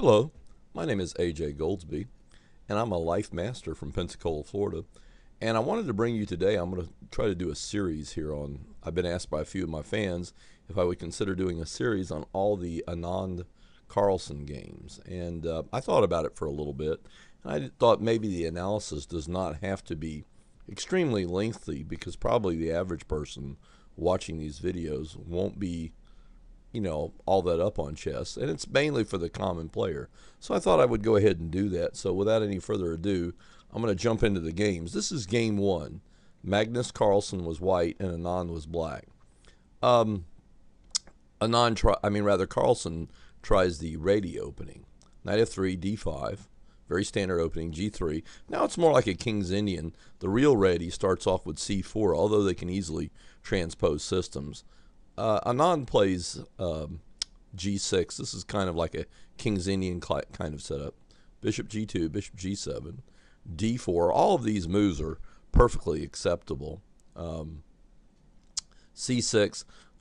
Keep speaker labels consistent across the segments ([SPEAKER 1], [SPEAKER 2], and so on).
[SPEAKER 1] Hello, my name is AJ Goldsby, and I'm a life master from Pensacola, Florida. And I wanted to bring you today, I'm going to try to do a series here on, I've been asked by a few of my fans if I would consider doing a series on all the Anand Carlsen games. And I thought about it for a little bit, and I thought maybe the analysis does not have to be extremely lengthy because probably the average person watching these videos won't be all that up on chess, and it's mainly for the common player. So I thought I would go ahead and do that. So without any further ado, I'm going to jump into the games. This is game one. Magnus Carlsen was white and Anand was black. Carlsen tries the ready opening. Knight f3, d5, very standard opening, g3. Now it's more like a King's Indian. The real ready starts off with c4, although they can easily transpose systems. Anand plays g6. This is kind of like a King's Indian kind of setup. Bishop g2, bishop g7, d4. All of these moves are perfectly acceptable. c6.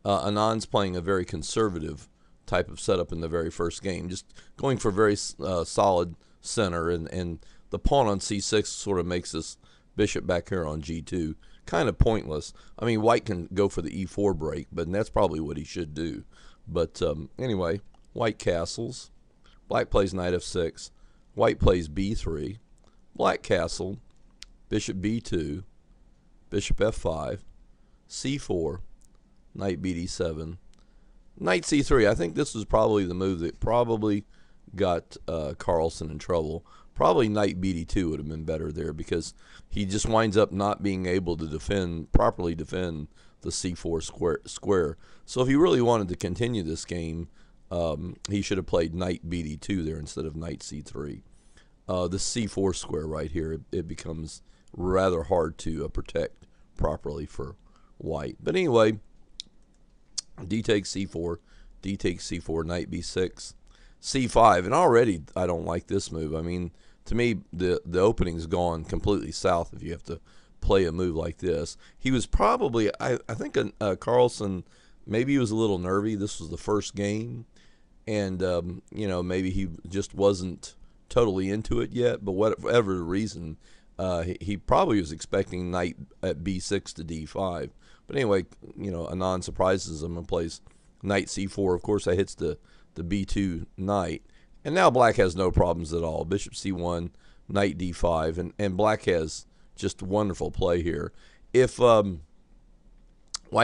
[SPEAKER 1] Anand's playing a very conservative type of setup in the very first game, just going for very solid center, and the pawn on c6 sort of makes this bishop back here on g2 kind of pointless. I mean, white can go for the e4 break, but that's probably what he should do. But anyway, white castles. Black plays knight f6. White plays b3. Black castle. Bishop b2. Bishop f5. c4. Knight bd7. Knight c3. I think this was probably the move that probably got Carlsen in trouble. Probably knight bd2 would have been better there because he just winds up not being able to properly defend the c4 square. So if he really wanted to continue this game, he should have played knight bd2 there instead of knight c3. The c4 square right here, it becomes rather hard to protect properly for white. But anyway, d takes c4, d takes c4, knight b6. c5, and already I don't like this move. I mean, to me, the opening's gone completely south if you have to play a move like this. He was probably, I think Carlsen, maybe he was a little nervy. This was the first game, and maybe he just wasn't totally into it yet. But whatever the reason, he probably was expecting knight at b6 to d5. But anyway, Anand surprises him and plays knight c4. Of course, that hits the b2 knight, and now black has no problems at all. Bishop c1, knight d5, and black has just wonderful play here. If white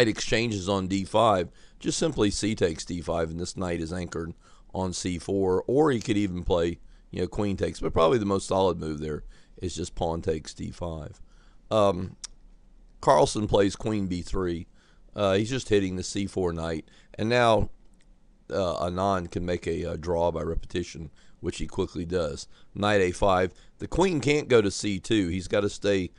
[SPEAKER 1] exchanges on d5, just simply c takes d5, and this knight is anchored on c4, or he could even play queen takes, but probably the most solid move there is just pawn takes d5. Carlsen plays queen b3. He's just hitting the c4 knight, and now Anand can make a draw by repetition, which he quickly does. Knight a5. The queen can't go to c2. He's got to stay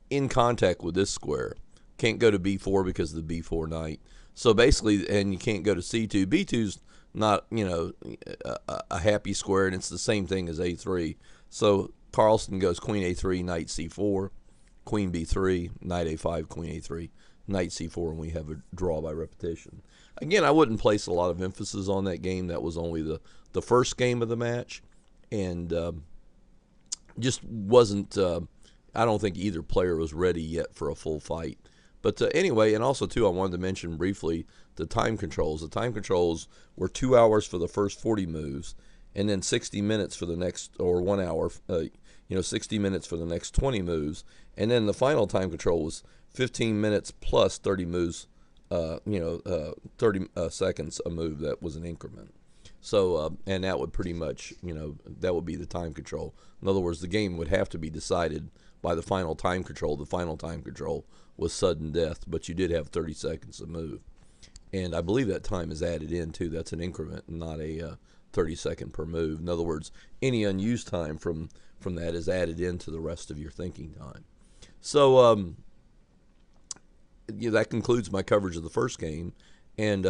[SPEAKER 1] in contact with this square. Can't go to b4 because of the b4 knight. So basically, and you can't go to c2. b2's not, a happy square, and it's the same thing as a3. So Carlsen goes queen a3, knight c4, queen b3, knight a5, queen a3, knight c4, and we have a draw by repetition. Again, I wouldn't place a lot of emphasis on that game. That was only the first game of the match, and just wasn't, I don't think either player was ready yet for a full fight. But anyway, and also, too, I wanted to mention briefly the time controls. The time controls were 2 hours for the first 40 moves, and then 60 minutes for the next, or 1 hour, 60 minutes for the next 20 moves. And then the final time control was 15 minutes plus 30 moves, 30 seconds a move. That was an increment. So, and that would pretty much, that would be the time control. In other words, the game would have to be decided by the final time control. The final time control was sudden death, but you did have 30 seconds to move. And I believe that time is added in, too. That's an increment, not a 30-second per move. In other words, any unused time from that is added into the rest of your thinking time. So, that concludes my coverage of the first game. And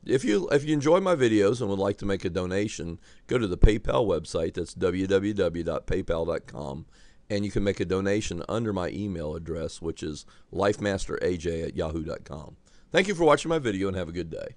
[SPEAKER 1] if you enjoy my videos and would like to make a donation, go to the PayPal website. That's www.paypal.com, and you can make a donation under my email address, which is LifeMasterAJ@yahoo.com. Thank you for watching my video, and have a good day.